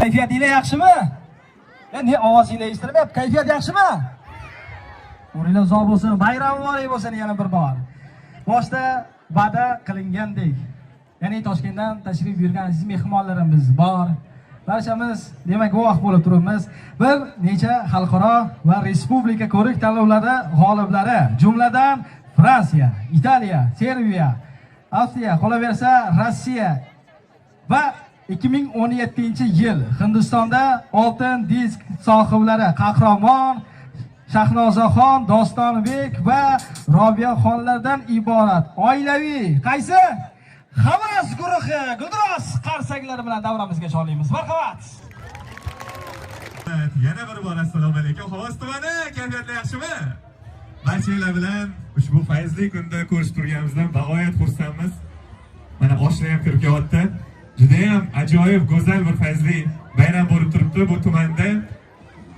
Kayfiyatingiz yaxshimi? Ne ovozingizni eshittirmayapti. Kayfiyat yaxshimi? O'rinlar uzoq bo'lsin, bayram muborak bo'lsin yana bir bor. Boshda va'da qilingandek, ya'ni Toshkentdan tashrif buyurgan aziz mehmonlarimiz bor. Barchamiz demak guvoh bo'lib turibmiz. Bir necha xalqaro va respublika ko'rik tanlovlari g'oliblari, jumladan Fransiya, Italiya, Serbiya, Avstriya, qolaversa Rossiya va 2017-yil Hindistonda oltin disk sohiblari Qahramon, Shahnozaxon, Dostonbek va Robiya xonlardan iborat oilaviy qaysi? Havas guruhi Guldiroz qarsaklari bilan davramizga chorlaymiz. Marhamat. Yana bir bor assalomu alaykum. Havas tumani, kayfiyatlar yaxshimi? Barchalar bilan ushbu fayzli kunda ko'rishib turganimizdan bag'oyat xursandmiz. Mana oshlar ham kirib kelyapti. Juda ham ajoyib, go'zal bir fayzli bayram bo'lib turibdi bu tumanda.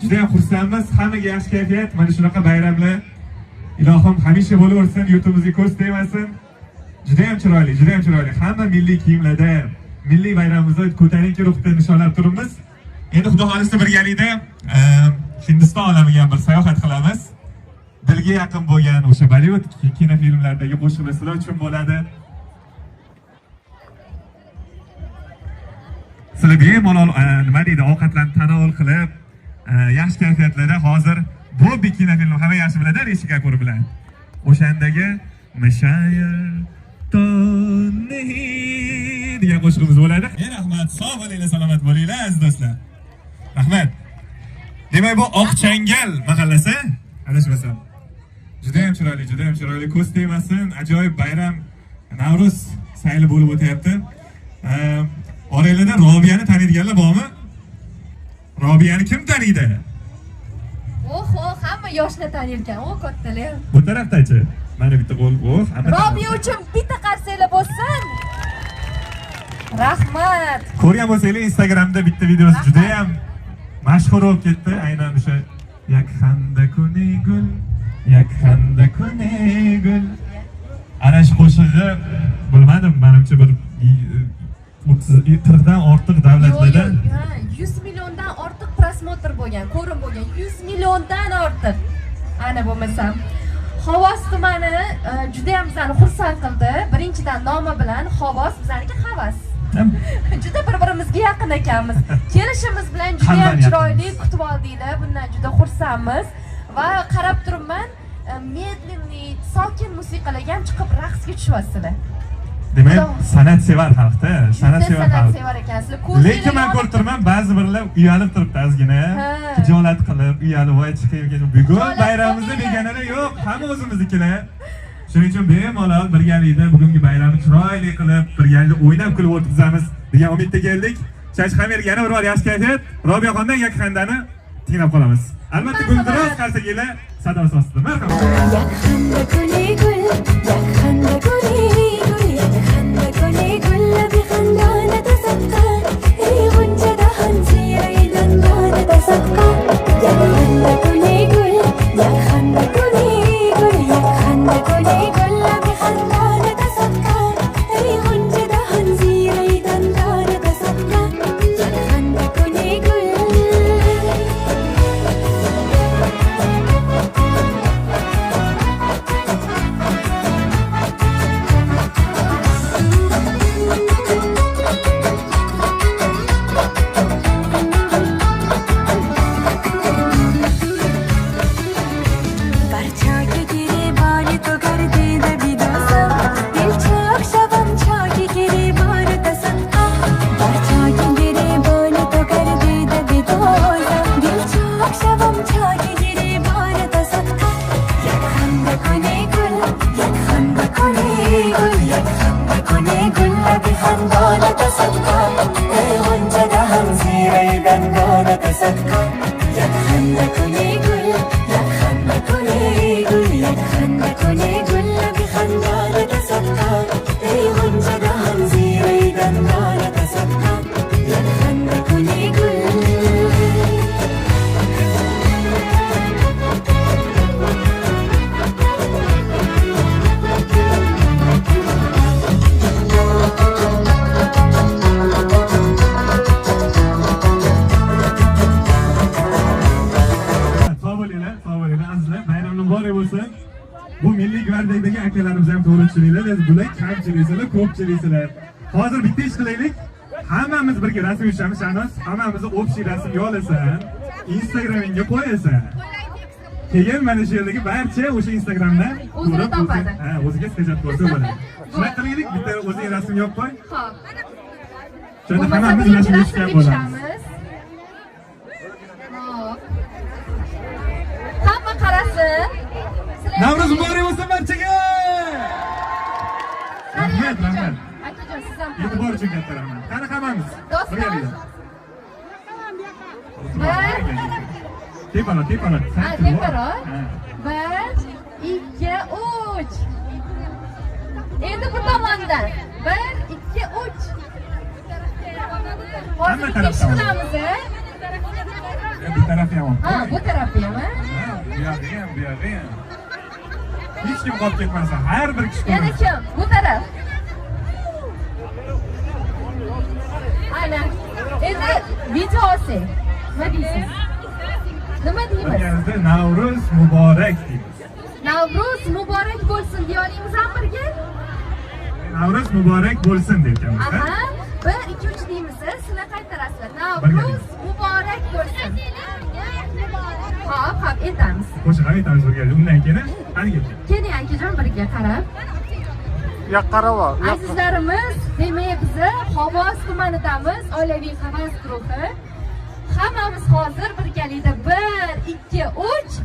Juda ham xursandmiz. Hammaga yaxshi kayfiyat, mana shunaqa bayramlar ilohim hamisha bo'laversin, yurtimizga ko'z tegmasin. Juda ham chiroyli, juda ham chiroyli. Hamma milliy kiyimlarda milliy bayramimizni ko'tarinki ruhda nishonlab turibmiz. Endi xudo xolisa birgalikda Hindiston olamiga bir sayohat qilamiz. Dilga yaqin bo'lgan o'sha Bollivud kinofilmlaridagi qo'shiqlar sizlar uchun bo'ladi. Sizlar bemalol nima deydi, ovqatlarni tanovul qilib, yaxshi kayfiyatlarda hozir Bobby kinofilmi hamma yaxshi biladi, Rishika Kapur bilan. O'shandagi Mashayir Tonni degan qo'shig'imiz bo'ladi. Rahmat, sog' bo'linglar, salomat bo'linglar aziz do'stlar. Rahmat. Demak bu Oqchangal mahallasi, adashmasam. Juda ham chiroyli, ko'z tegmasin, ajoyib bayram, Navro'z sayli bo'lib o'tyapti. Oranglarda Robiyani taniydiganlar bormi? Robiyani kim taniydi? Hamma yoshni tanirkan, kattalar. Bu tarafdachi. Mana bitta qo'l, hamma. Robiya uchun bitta qarsanglar bo'lsin. Rahmat. Ko'rgan bo'lsanglar, Instagramda bitta videosi juda ham mashhur bo'lib ketdi. Aynan o'sha yakhanda kunigul, yakhanda kunigul. Ana shu qo'shig'i bilmadim, menimcha bir 30 dan ortiq davlatlarda 100 milliondan ortiq prosmotr bo'lgan, ko'rim bo'lgan, 100 milliondan ortiq. Ana bo'lmasam, Xovos tumani juda ham bizani xursand qildi. Birinchidan nomi bilan Xovos bizaniki havas. Juda bir-birimizga yaqin ekanmiz. Kelishimiz bilan juda ham chiroyli kutib oldinglar. Bundan juda xursandmiz va qarab turibman, medlenniy, sokin musiqalarga ham chiqib raqsga tushyapsizlar. Demak, san'at sevar xalqda, san'at sevar ekansizlar. Lekin men ko'rib turman, ba'zi birlar uyalib turibdi ozgina, tijorat qilib, uyalib voy chiqib, bugun bayramimizda deganlar yo'q, hamma o'zimiznikilar. Shuning uchun bemalol birgalikda bugungi bayramni chiroyli qilib, birgalikda o'ynab kulib o'tkazamiz degan umidda keldik. Shashxamerga yana bir bor yaxshi kayfiyat, Robiyaxondan Yakhandani tinglab qolamiz. Albatta Guldiroz qarsagilar sadosi ostida. Marhamat. Yakhanda kunigul, yakhanda kunigul, yakhanda kunigul bixandana tasaqqa, ey g'unjada hanziraydan dona tasaqqa. Yakhanda kunigul, yakhanda kunigul, yakhanda kunigul bixandana tasaqqa, ey g'unjada hanziraydan dona tasaqqa. Yakhanda kunigul. تصدقا یک خنده کنی گل یک خنده کنی گل یک خنده کنی گل لبی خندان تصدقا ای غنچه دهان زیر ای دندان تصدقا یک خنده کنی گل Bu Milliy gvardiyadagi akalarimiz ham to'g'richiliklar, bular kamchiliksizlar, ko'pchiliksizlar. Hozir bitta ish qilaylik. Hammamiz birga rasm tushamiz, Shahnoz. Hammamizni общий rasm yolasan, Instagramingga qo'yasan. Keyin mana shu yerdagi barcha o'sha Instagramdan o'zini topadi. Ha, o'ziga stajat bo'lsa bo'ladi. Shunday qilaylik, bitta o'zing rasm yopib qo'y. Xo'p. Shunda hammamiz rasm tushgan bo'lamiz. Hop. Hamma qarasin. Navruz muborak bo'lsin barchaga! Rahmat, rahmat. Akajon, siz ham E'tibor uchun katta rahmat. Qani hammamiz. Dostlar. Tepana. Ha, tepara. 1, 2, 3. Endi bu tomondan. 1, 2, 3. Hozir ish qilamiz, Bu tarafga ham. Ha, bu tarafga ham. Bu yoqqa ham. Hech kim qolib ketmasa, har bir kishi. Yana kim? Bu taraf. Ana. Endi video olsak. Nima deysiz? Nima deymiz? Bizda Navruz muborak deymiz. Navruz muborak bo'lsin deyolamiz ham birga? Navruz muborak bo'lsin deyapmiz. Aha. 1, 2, 3 deymiz. Sizlar qaytarasizlar. Navruz muborak bo'lsin. Hop, aytamiz. Qo'shiq ham aytamiz birga. Undan keyin qani ketdik. Keling akajon birga qarab. Ya qarab ol. Azizlarimiz, demak biz Xovos tumanidamiz, oilaviy havas guruhi. Hammamiz hozir birgalikda 1, 2, 3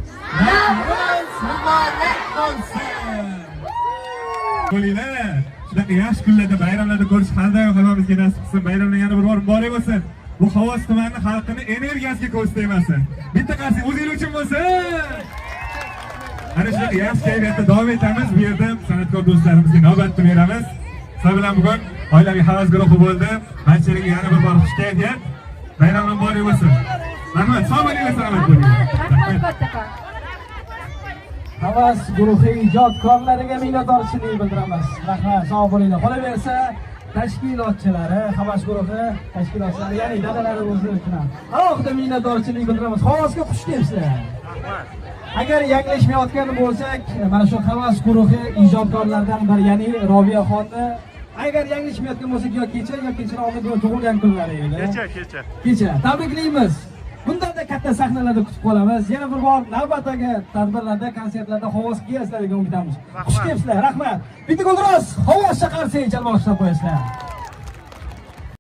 Navruz muborak bo'lsin. Qo'linglar. Shunaqa yaxshi kunlarda, bayramlarda ko'rish qanday hammamizga nasib qilsin. Bayramlar yana bir bor muborak bo'lsin. Bu Xovos tumani xalqini energiyasiga ko'z tegmasin. Bitta qarshi o'zingiz uchun bo'lsin. Ana shunaqa yaxshi kayfiyatda davom etamiz. Bu yerda san'atkor do'stlarimizga navbatni beramiz. Sizlar bilan bugun oilaviy havas guruhi bo'ldi. Barchalarga yana bir bor xush kayfiyat. Bayramlar muborak bo'lsin. Rahmat, sog' bo'ling, salomat bo'ling. Rahmat kattakon. Havas guruhi ijodkorlariga minnatdorchilik bildiramiz. Rahmat, sog' bo'linglar. Qolaversa, tashkilotchilari, havas guruhi tashkilotlari, ya'ni dadalari o'zlariga alohida minnatdorchilik bildiramiz. Xovosga xush kelibsizlar. Agar yanglishmayotgan bo'lsak, mana shu havas guruhi ijodkorlaridan biri, ya'ni Robiyaxonni agar yanglishmayotgan bo'lsak, yo kechirog'ida tug'ilgan kunlari edi. Kecha. Tabriklaymiz. Bundan-da katta sahnalarda kutib qolamiz. Yana bir bor navbatdagi tadbirlarda, konsertlarda Xovosga kelsizlar degan umidamiz. Xush kelibsizlar. Rahmat. Bitta gulroz Xovos shaharsiga jalb olishdan qo'yasizlar.